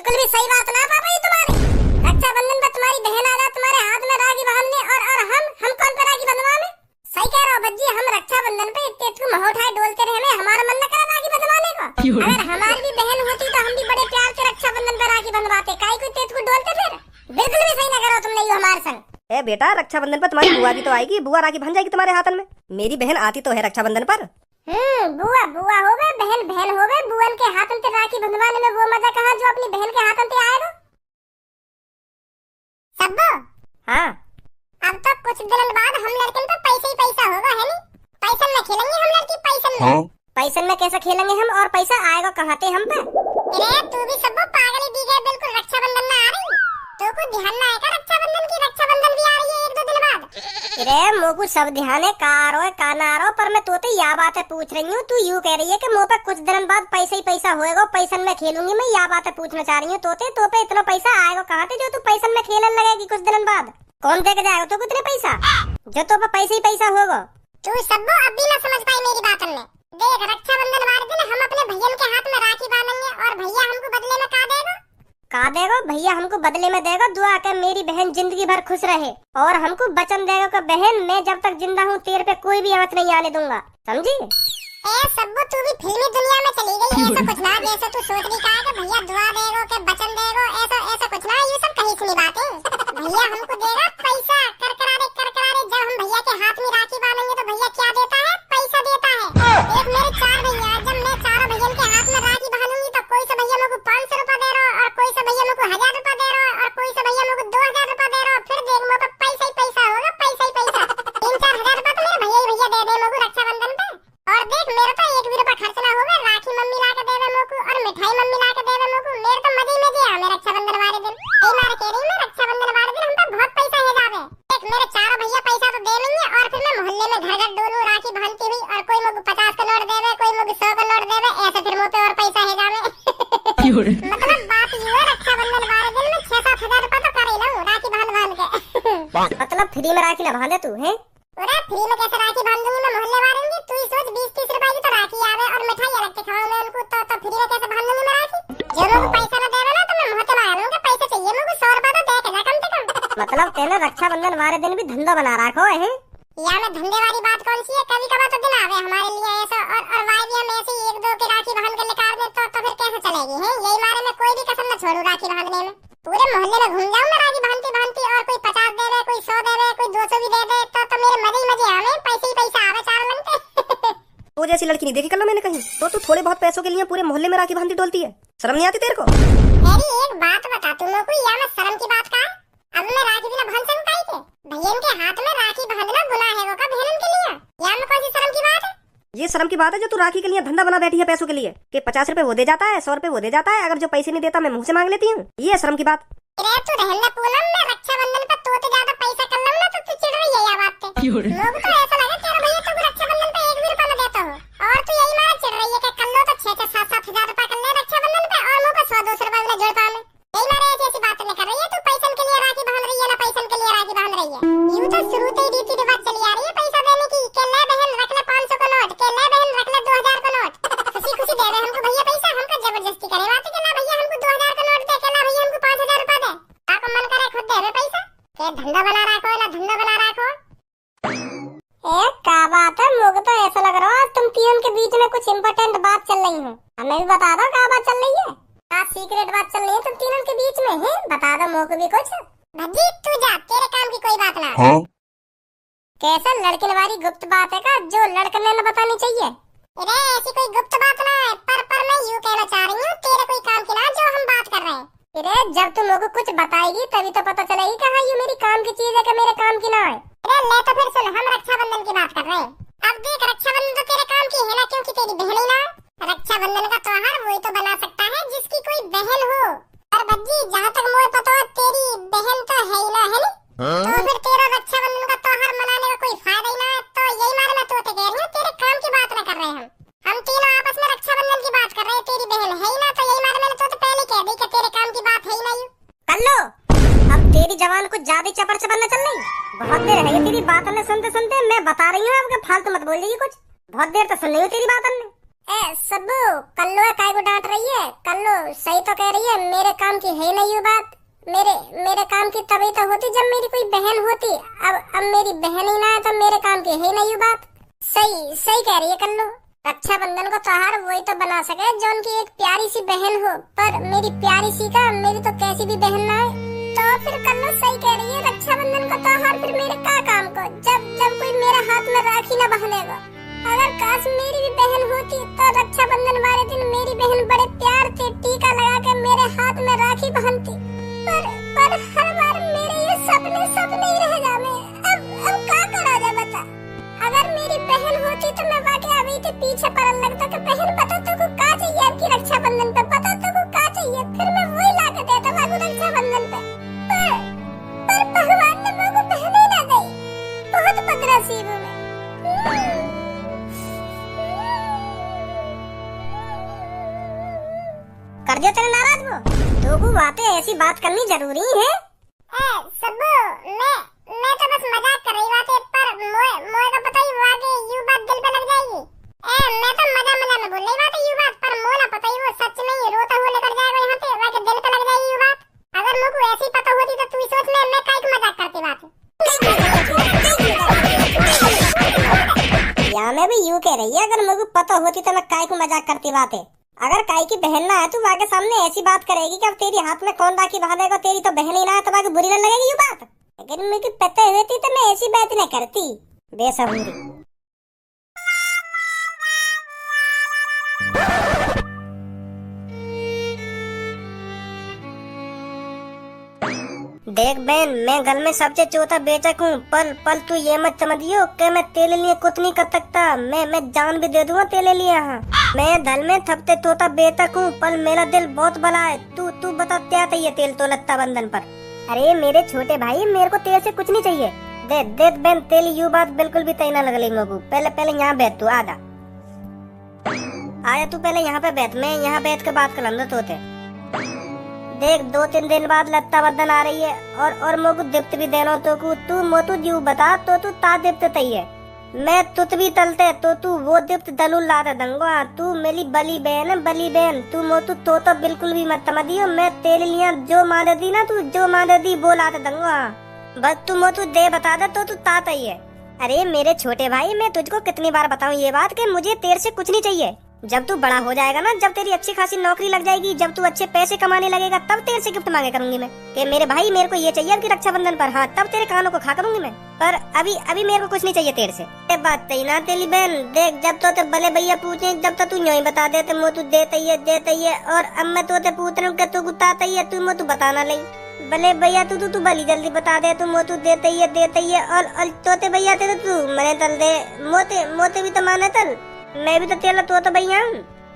बिल्कुल भी सही बात ना पापा ये तुम्हारी। रक्षाबंधन पे तुम्हारी बहन आ जाए तुम्हारे हाथ में राखी बांधने और हम कौन पे राखी बंधवाने। सही कह रहे हो भज्जी, हम रक्षाबंधन पे इतने मह उठाए डोलते रहे, हमें हमारा मन न करा राखी बंधवाने को। अगर हमारी भी बहन होती तो हम भी बड़े प्यार से रक्षाबंधन पे राखी बंधवाते, काहे को इतने को डोलते फिर। बिल्कुल भी सही ना करो तुमने ये हमारे संग। ए बेटा, रक्षाबंधन पर तुम्हारी बुआ भी तो आएगी, बुआ राखी बंध जाएगी तुम्हारे हाथन में। मेरी बहन आती तो है रक्षाबंधन पर। बुआ बुआ हो गए, बहन बहन हो गए, बुअन के हाथन पे राखी बंधवाने में वो मजा कहाँ जो अपनी बहन के हाथन पे आएगा। सब्बो, हाँ अब तो कुछ दिन बाद हम लड़के तो पैसे ही पैसा होगा है नी। पैसन में खेलेंगे हम लड़की, पैसन में। हाँ? पैसन में कैसे खेलेंगे हम, और पैसा आएगा कहाँ से हम पे। अरे तू भी सब्बो पागल ही दी गए, बिल्कुल रक्षाबंधन में आ रही तो कुछ ध्यान ना आएगा रक्षाबंधन की। रक्षाबंधन भी आ रही है 1-2 दिन बाद। अरे मोकू सब ध्यान है, कारो है कानारो, पर मैं तो यह बातें पूछ रही हूँ। तू यूँ कह रही है कि मुँह पे कुछ दिन बाद पैसा ही पैसा होएगा, पैसन में खेलूंगी। मैं यह बातें पूछना चाह रही हूँ तो पे इतना पैसा आएगा कहाँ से जो तू पैसन में खेलने लगेगी कुछ दिन बाद। कौन देके जाएगा तो कितने पैसा जो तो पे पैसा ही पैसा होगा। तू सब्बो अब भी ना समझ पाई मेरी बात में। देख रक्षाबंधन वाले दिन हम अपने भैया के हाथ में राखी बांधेंगे और भैया हमको बदले में का देगा भैया हमको बदले में देगा दुआ के मेरी बहन जिंदगी भर खुश रहे, और हमको वचन देगा कि बहन मैं जब तक जिंदा हूँ तेरे पे कोई भी आंच नहीं आने दूंगा, समझी। ए सब्बो तू भी फिल्मी दुनिया में चली गई। ऐसा कुछ ना जैसे तू सोच रही का कि भैया दुआ देगा के वचन देगा, ऐसा कुछ ना। ये सब कहीं सुनी बातें। भैया हमको देगा पैसा करकरारे। जब हम भैया के हाथ में राखी बांधेंगे तो भैया क्या देता है, पैसा देता है। एक मेरे 4 भैया, जब मैं 4 भैया के हाथ में राखी बांधूंगी तो कोई सा भैया मेरे को 500 रुपया दे रहा, और कोई सा भैया मेरे को 1000 रुपया दे रहा, और कोई सा भैया मेरे को 2000 रुपया दे रहा। फिर देख मेरे पे पैसा ही पैसा होगा, पैसा ही पैसा। 3-4 हजार रुपया तो मेरे भैया दे दे मेरे को रक्षाबंधन पे। और देख मेरे तो 1 भी रुपया खर्च ना होगा, राखी मम्मी ला के देवे मेरे को और मिठाई मम्मी ला के देवे मेरे को। मेरे तो मजे ही मजे आ मेरे रक्षाबंधन वाले दिन। ए मारे कह रही मैं रक्षाबंधन वाले दिन हम पे बहुत पैसा है जावे। देख मेरे 4 भैया पैसा तो दे देंगे, और फिर मैं मोहल्ले में घर घर डोलूं राखी बांधती हुई, और कोई मेरे को 50 का नोट देवे, कोई मेरे को 100 का नोट देवे, ऐसे फिर मुंह पे और पैसा है जावे। मतलब बात ये है रक्षाबंधन वाले दिन में 6-7 हजार रुपया तो कर ही लूं राखी बांध के। मतलब फ्री में राखी ना बांधे तू है। अरे फ्री में कैसे राखी बांध दूंगी मैं मोहल्ले वालों की। तू ही सोच 20-30 रुपए की तो राखी आवे और मिठाई अलग से खाऊं मैं उनको, तो फ्री में कैसे बांध दूंगी मैं राखी। जो मेरे को पैसा ना देवे ना तो मैं मुंह से मार लूंगा, पैसे चाहिए मेरे को 100 रुपया तो दे के जा कम से कम। मतलब तेने रक्षाबंधन वाले दिन भी धंधा बना रखा है। या मैं धंधे वाली बात कौन सी है, कभी कभार तो दिन आवे हमारे लिए ऐसा, और वाई भी हम ऐसे 1-2 की राखी बांध के निकाल दे तो फिर कैसे चलेगी है। यही मारे मैं कोई भी कसम न छोड़ू राखी बांधने में। पूरे मोहल्ले में घूम जाऊं मैं राखी बांधती, और कोई 50 देवे, कोई 100 देवे, कोई 200 भी दे दे, तो मेरे मजे ही मजे आवे, पैसे ही पैसा आवे 4 बनते। तो जैसी लड़की नहीं देखी कल मैंने कहीं, तो तू थोड़े बहुत पैसों के लिए पूरे मोहल्ले में राखी बांधती डोलती है, शर्म नहीं आती तेरे को। मेरी एक बात बता तू लोग को, या मैं शर्म की बात का अब मैं राखी बिना बांध सकता ही थे। भैया के हाथ में राखी बांधना गुनाह है वो का बहन के लिए, या मैं कौन सी शर्म की बात है। ये शर्म की बात है जो तू राखी के लिए धंधा बना बैठी है पैसों के लिए, कि 50 रुपए वो दे जाता है, 100 रुपए वो दे जाता है, अगर जो पैसे नहीं देता मैं मुंह से मांग लेती हूँ, ये शर्म की बात। अरे तू रहना पूनम, मैं रक्षाबंधन पर तो ज्यादा पैसा कर लूं ना तो तू चिढ़ रही है या बात पे। लोग तो ऐसा लगे तेरा भैया तो रक्षाबंधन पे 1 भी रुपया न देता हो, और तू यही मारा चिढ़ रही है कि कर लो तो 6-7 हजार रुपया कर ले रक्षाबंधन पे, और मुंह पे 100-200 रुपया भी जोड़ पाए। यही मारे ऐसी बात नहीं कर रही है तू, पैसन के लिए राखी बांध रही है ना पैसन के लिए राखी बांध रही है। यूं तो शुरू से ही रीति रिवाज चली आ रही है पैसा देने की, के ले बहन रख ले 500 का नोट, के ले बहन रख ले 2000 का नोट। खुशी दे रहे हमको भैया पैसा, हमको जबरदस्ती करे बात है कि ना भैया हमको 2000 का नोट दे, के ना भैया हमको 5000 रुपया दे। आपको मन करे खुद दे पैसा, के धंधा बना रखो ना धंधा बना रखो। क्या बात है, मुझे तो ऐसा लग रहा है तुम तीनों के बीच में कुछ इम्पोर्टेंट बात चल रही है। हमें भी बता दो क्या बात चल रही है, क्या सीक्रेट बात चल रही है तुम तीनों के बीच में है, बता दो मुझे भी कुछ। भज्जी तू जा, तेरे काम की कोई बात ना। हाँ? कैसा लड़के वाली गुप्त बात है का जो लड़कने ने बतानी चाहिए। अरे ऐसी कोई गुप्त बात ना है, पर मैं यूँ कहना चाह रही हूँ तेरे कोई काम की ना जो हम बात कर रहे हैं। अरे जब तुम लोगों को कुछ बताएगी तभी तो पता चलेगी कि हाँ ये मेरी काम की चीज है कि मेरे काम की ना है। अरे ले तो फिर सुन, हम रक्षाबंधन की बात कर रहे हैं। अब देख रक्षाबंधन तो तेरे काम की है ना, क्योंकि तेरी बहन ही ना। रक्षाबंधन का त्योहार वही तो बना सकता है जिसकी कोई बहन हो। और भज्जी जहाँ तक मुझे पता है तेरी बहन तो है ही ना, है नी? तो फिर तेरा रक्षाबंधन का त्योहार मनाने का कोई फायदा ही ना है। तो यही मारे मैं तो कह रही हूँ तेरे काम की बात ना कर रहे हम तीनों आपस में रक्षाबंधन की बात कर रहे हैं। तेरी बहन है ही ना, तो यही मारे मैंने तो पहले कह दी कि तेरे काम की बात है ही नहीं। कर लो, अब तेरी जवान कुछ ज्यादा चपर चपर न चल रही, बहुत देर है तेरी बात ने सुनते सुनते। मैं बता रही हूँ आपके फालतू मत बोल कुछ, बहुत देर तो सुन रही हूँ तेरी बात ने। सबू, कल्लो काय को डांट रही है? कल्लो सही तो कह रही है, मेरे काम की है नहीं ये बात। मेरे काम की तभी तो होती जब मेरी कोई बहन होती। अब मेरी बहन ही ना है तो मेरे काम की है नहीं ये बात। सही सही कह रही है कल्लो। रक्षाबंधन को त्योहार वही तो बना सके जो उनकी एक प्यारी सी बहन हो, पर मेरी प्यारी सी का मेरी तो कैसी भी बहन ना है। तो फिर कल्लो सही कह रही है, रक्षाबंधन का त्योहार फिर मेरे का काम को, जब कोई मेरे हाथ में राखी न बांधेगा। अगर काश मेरी भी बहन होती तो रक्षाबंधन वाले दिन मेरी बहन बड़े प्यार से टीका लगा के मेरे हाथ में राखी बांधती। पर हर बार मेरे ये सपने ही रह जाने। अब क्या करा जाए बता। अगर मेरी बहन होती तो मैं वाकई अभी के पीछे पड़ने लगता कि बहन बता तो को का चाहिए आपकी रक्षाबंधन पे, बता तो को का चाहिए, फिर मैं वही ला के देता बाबू रक्षाबंधन पे। पर भगवान ने मेरे को बहन ही ना दी। बहुत बदनसीब हूँ मैं। कर दिया तेरे नाराज वो। लोगों बातें ऐसी बात करनी जरूरी है। सबू, मैं तो बस मजाक कर रही बात है, पर मोए को पता ही वाकई यूं बात दिल पे लग जाएगी। मैं तो मजा में बोल रही बात है यूं बात, पर मोला पता ही वो सच नहीं रोता हुआ लेकर जाएगा यहाँ पे, वाकई दिल पे लग जाएगी यूं बात। अगर मुझको ऐसी पता होती तो तू सोच मैं काहे को मजाक करती बात है। यहाँ मैं भी यूं कह रही है, अगर मुझको पता होती तो मैं काहे को मजाक करती बात है। अगर काई की बहन ना है तो वहाँ के सामने ऐसी बात करेगी कि अब तेरी हाथ में कौन राखी बांधेगा, तेरी तो बहन ही ना है तो वहाँ बुरी न लगेगी ये बात। लेकिन मुझे पता होती तो मैं ऐसी बात न करती। बेसबूरी। देख बहन, मैं घर में सबसे चौथा बेचक हूँ, पल तू ये मत समझियो कि मैं तेरे लिए कुछ नहीं कर सकता। मैं जान भी दे दूंगा तेरे लिए। हाँ, मैं दल में सबसे चौथा बेचक हूँ, पर मेरा दिल बहुत बड़ा है। तू बता क्या चाहिए तेल तो लत्ता बंधन पर? अरे मेरे छोटे भाई, मेरे को तेल से कुछ नहीं चाहिए। दे बहन तेल, यू बात बिल्कुल भी तय ना लग रही मगू। पहले यहाँ बैठ, तू आजा तू पहले यहाँ पे बैठ, मैं यहाँ बैठ के बात कर तोते। देख 2-3 दिन बाद लत्ता बंधन आ रही है और मोकू दिप्त भी देनो तो तू मोतू जीव बता तो तू ता दिप्त तई है। मैं तुत भी तलते तो तू वो दिप्त दलू लाते दंगो। तू मेरी बली बहन तू मोतू तो बिल्कुल भी मत समझियो। मैं तेरे लिए जो मादे दी ना, तू जो मादे दी वो लाते दंगो। बस तू मोतू दे बता दे तो तू ता तई है। अरे मेरे छोटे भाई, मैं तुझको कितनी बार बताऊं ये बात कि मुझे तेरे से कुछ नहीं चाहिए। जब तू बड़ा हो जाएगा ना, जब तेरी अच्छी खासी नौकरी लग जाएगी, जब तू अच्छे पैसे कमाने लगेगा, तब तेरे से गिफ्ट मांगे करूंगी मैं कि मेरे भाई मेरे को ये चाहिए कि रक्षाबंधन पर। हाँ, तब तेरे कानों को खा करूंगी मैं, पर अभी मेरे को कुछ नहीं चाहिए तेरे से। ये बात तई ना तेरी बहन। देख जब तो बले भैया पूछे, जब तक तू यूं बता देते मोतू देते ही, और अब मैं तो पूछ रहा हूँ कि तू गुताता ही है, तू मोतू बताना नहीं। भले भैया तू भली जल्दी बता दे, तू मोतू देते ही है। और तोते भैया ते तू मैंने तल दे, मोते भी तो माने तल, मैं भी तो तेला तो भैया।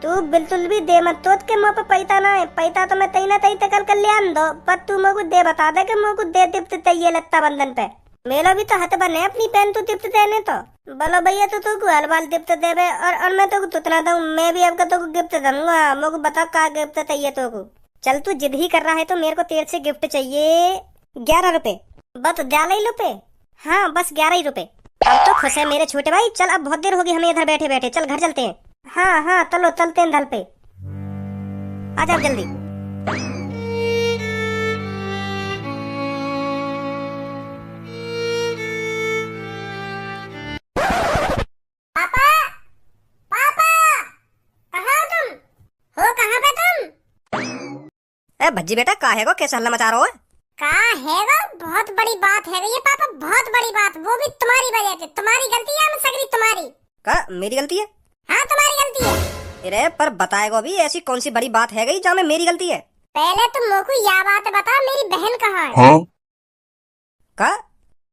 तू बिल्कुल भी दे मत तोत के मुँह पे पैता ना है। पैता तो मैं तई ना तई तकल कर ले आन दो, पर तू मोको दे बता दे कि मोको दे दिप्त तई लत्ता बंधन पे। मेरा भी तो हथ बने अपनी पहन तू दिप्त देने तो बोलो भैया तू हर बाल दिप्त देवे और मैं तो तुतना दूं। मैं भी अब तो गिफ्ट दूंगा। मोको बता का गिफ्ट चाहिए तो को। चल तू जिद ही कर रहा है तो मेरे को तेरे से गिफ्ट चाहिए 11 रुपए। बस 11 रुपए? हाँ बस 11 रुपए। अब तो खुश है मेरे छोटे भाई। चल अब बहुत देर होगी हमें इधर बैठे बैठे, चल घर चलते हैं। हाँ चलो चलते हैं धल पे, आ जाओ जल्दी। पापा कहाँ हो तुम? कहाँ पे तुम? भज्जी बेटा का है गो, कैसा हल्ला मचा रहा है? कहा हैगा? बहुत बड़ी बात है ये पापा, बहुत बड़ी बात। वो भी तुम्हारी वजह से। तुम्हारी गलती है सगरी तुम्हारी। का मेरी गलती है? हाँ तुम्हारी गलती है। अरे पर बताएगा अभी ऐसी कौन सी बड़ी बात है गई जहाँ में मेरी गलती है? पहले तुम मोको यह बात बता, मेरी बहन कहाँ है? हाँ? का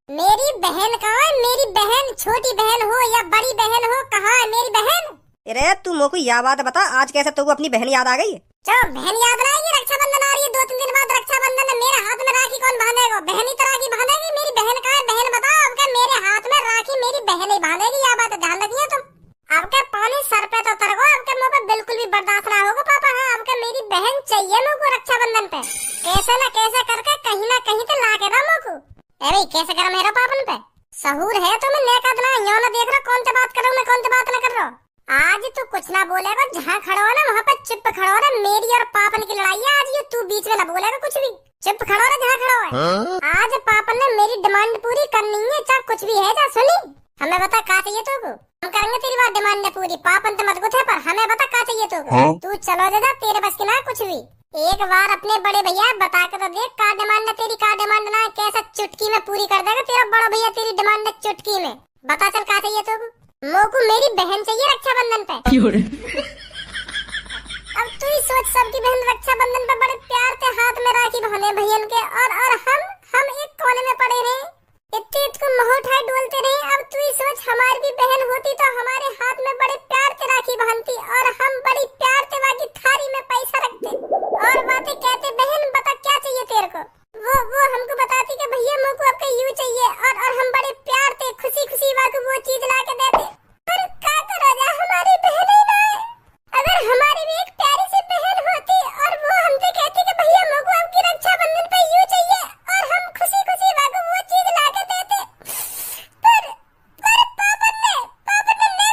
मेरी बहन कहाँ है? मेरी बहन, छोटी बहन हो या बड़ी बहन हो, कहाँ है मेरी बहन? अरे तू मोको यह बात बता, आज कैसे तुमको अपनी बहन याद आ गई? चलो बहन याद ना आएगी? रक्षाबंधन आ रही है 2-3 दिन बाद रक्षाबंधन है। मेरे हाथ में राखी कौन बांधेगा? बहन ही तो राखी बांधेगी। मेरी बहन कहाँ है? बहन बताओ। अब क्या मेरे हाथ में राखी मेरी बहन ही बांधेगी? यह बात ध्यान रखिए तुम। अब क्या पानी सर पे तो उतर गो। अब क्या मुँह पे बिल्कुल भी बर्दाश्त ना होगा पापा। हाँ अब क्या मेरी बहन चाहिए मुझको रक्षाबंधन पे। कैसे न कैसे करके कहीं ना कहीं तो ला के दो मुझको। अरे कैसे करा मेरा पापन पे? सहूर है तुम्हें? नेकद ना यो ना देख रहा कौन से बात कर रहा हूँ मैं, कौन से बात न कर रहा हूँ। आज तू कुछ ना बोलेगा, जहाँ खड़ा हो ना वहाँ पर चुप खड़ा हो ना। मेरी और पापन की लड़ाई है आज, ये तू बीच में ना बोलेगा कुछ भी। चुप खड़ा हो ना जहाँ खड़ा हो। आज पापन ने मेरी डिमांड पूरी करनी है, चाहे कुछ भी है। जा सुनी, हमें बता क्या चाहिए तुमको, हम करेंगे तेरी बात डिमांड ने पूरी। पापन तो मत गुथे, पर हमें बता क्या चाहिए तुमको। तू चलो जा, तेरे बस की ना कुछ भी। एक बार अपने बड़े भैया बता के तो देख, का डिमांड है तेरी, का डिमांड ना कैसा चुटकी में पूरी कर देगा तेरा बड़ा भैया तेरी डिमांड है चुटकी में। बता चल क्या चाहिए तुमको। मोको मेरी बहन चाहिए रक्षाबंधन पे। अब तू ही सोच, सबकी बहन रक्षाबंधन पे बड़े प्यार से हाथ में राखी बंधे भैयन के, और हम एक कोने में पड़े रहे, इतने इसको मुंह उठाए डोलते रहे। अब तू ही सोच, हमारी भी बहन होती तो हमारे हाथ में बड़े प्यार से राखी बांधती, और हम बड़ी प्यार से बाकी थारी में पैसा रखते और बातें कहते, बहन बता क्या चाहिए तेरे को। वो हमको बताती कि भैया मुझको आपका यूं चाहिए, और हम बड़े प्यार से खुशी खुशी वाको वो चीज ला के देते। पर क्या करो जा, हमारी बहन ही ना है। अगर हमारी भी एक प्यारी सी बहन होती और वो हमसे कहती कि भैया मुझको आपकी रक्षाबंधन पे यूं चाहिए, और हम खुशी खुशी वाको वो चीज ला के देते। पर पापन ने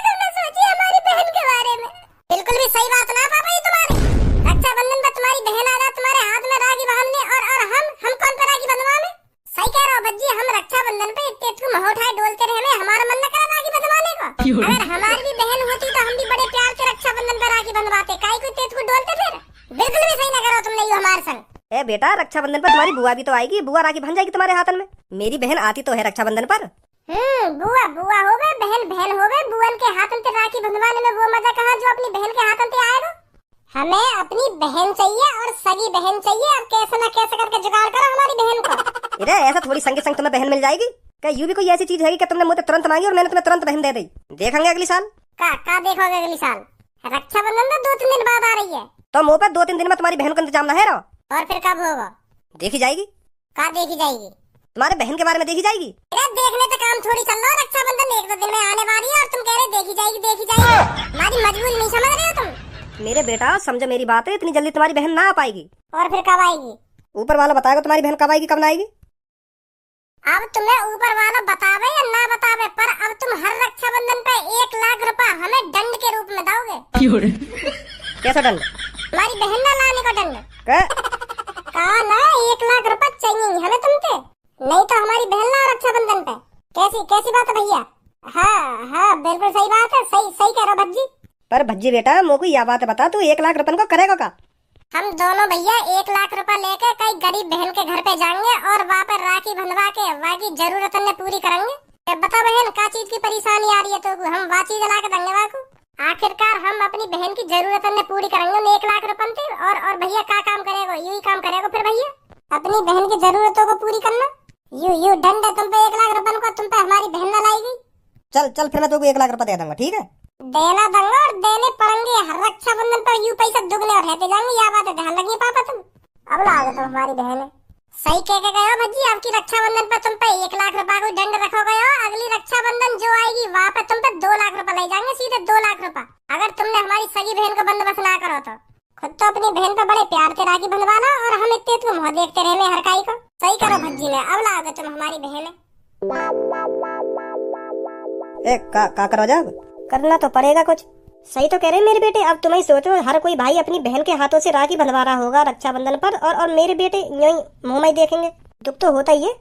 नहीं सोची हमारी बहन के बारे में। बिल्कुल भी सही बात ना पापा, ये तुम्हारी रक्षाबंधन पे तुम्हारी बहन आ जाए तुम्हारे हाथ में राखी बांधने, और हम कौन पे राखी बंधवा में। सही कह रहे हो भज्जी, हम रक्षाबंधन पे इतने को मुंह उठाए डोलते रहे, हमारा मन न करा राखी बंधवाने को। अगर हमारी भी बहन होती तो हम भी बड़े प्यार से रक्षाबंधन पे राखी बंधवाते, काई को तेज को डोलते फिर। बिल्कुल भी सही न करो तुम नहीं हो हमारे संग। ए बेटा, रक्षाबंधन पर तुम्हारी बुआ भी तो आएगी, बुआ राखी बंध जाएगी तुम्हारे हाथन में। मेरी बहन आती तो है रक्षाबंधन पर। बुआ हो गए, बहन हो गए, बुअन के हाथन से राखी बंधवाने में वो मजा कहाँ जो अपनी बहन के हाथन से आएगा। हमें अपनी बहन चाहिए और सगी बहन चाहिए। अब कैसे न कैसे करके जुगाड़ करो हमारी बहन को। अरे ऐसा थोड़ी संग संग तुम्हें बहन मिल जाएगी क्या? यूं भी कोई ऐसी चीज है कि तुमने मुझे तुरंत मांगी और मैंने तुम्हें तुरंत बहन दे दी। देखेंगे अगली साल। का देखोगे अगली साल? रक्षाबंधन तो 2-3 दिन बाद आ रही है। तो मुँह पर 2-3 दिन में तुम्हारी बहन का इंतजाम ना है रहो। और फिर कब होगा? देखी जाएगी। का देखी जाएगी? तुम्हारे बहन के बारे में देखी जाएगी। देखने तो काम थोड़ी चल रहा है, रक्षाबंधन 1-2 दिन में आने वाली है और तुम कह रहे देखी जाएगी। हमारी मजबूरी नहीं समझ रहे हो तुम। मेरे बेटा समझो मेरी बात है, इतनी जल्दी तुम्हारी बहन ना आ पाएगी। और फिर कब आएगी? ऊपर वाला बताएगा तुम्हारी बहन कब आएगी कब ना आएगी। अब तुम्हें ऊपर वाला बतावे या ना बतावे, पर अब तुम हर रक्षाबंधन पे 1 लाख रुपए हमें दंड के रूप में दोगे। कैसा दंड? हमारी बहन ना लाने का दंड। कहा ना 1 लाख रुपए चाहिए हमें तुमसे, नहीं तो हमारी बहन ना रक्षाबंधन पे। कैसी बात है भैया? हाँ बिल्कुल सही बात है, सही कह रहा भज्जी। पर भज्जी बेटा मुझको यह बात बता, तू 1 लाख रुपए को करेगा का? हम दोनों भैया 1 लाख रुपए लेके कई गरीब बहन के घर पे जाएंगे और वहाँ पर राखी बंधवा के वाकी जरूरत पूरी करेंगे। बता बहन क्या चीज की परेशानी आ रही है तो हम वहाँ चीज ला के देंगे वाको। आखिरकार हम अपनी बहन की जरूरत पूरी करेंगे 1 लाख रुपए से। और भैया क्या काम करेगा? यही काम करेगा फिर भैया, अपनी बहन की जरूरतों को पूरी करना। यू दंड है तुम पे 1 लाख रुपए को, तुम पे हमारी बहन न लाएगी। चल फिर मैं तुमको 1 लाख रुपए दे दूंगा, ठीक है? देना दूंगा और देने पड़ेंगे। हर रक्षाबंधन पर यू पैसा दुगने और रहते जाएंगे, यह बात है ध्यान रखिए पापा तुम। अब लाओगे तुम हमारी बहन है। सही कह के गए हो भज्जी, आपकी रक्षाबंधन पर तुम पे 1 लाख रुपए को दंड रखोगे हो। अगली रक्षाबंधन जो आएगी वहाँ पे तुम पे 2 लाख रुपए ले जाएंगे, सीधे 2 लाख रुपए। अगर तुमने हमारी सगी बहन को बंदोबस्त ना करो तो खुद तो अपनी बहन पे बड़े प्यार से राखी बंधवाना और हम इतने तुम मुँह देखते रहे हर काई को। सही करो भज्जी ने, अब लाओगे तुम हमारी बहन है। का करो जब करना तो पड़ेगा कुछ। सही तो कह रहे मेरे बेटे, अब तुम्हें सोचो हर कोई भाई अपनी बहन के हाथों से राखी बंधवा रहा होगा रक्षाबंधन पर, और मेरे बेटे यूं ही मुंह में देखेंगे। दुख तो होता ही है।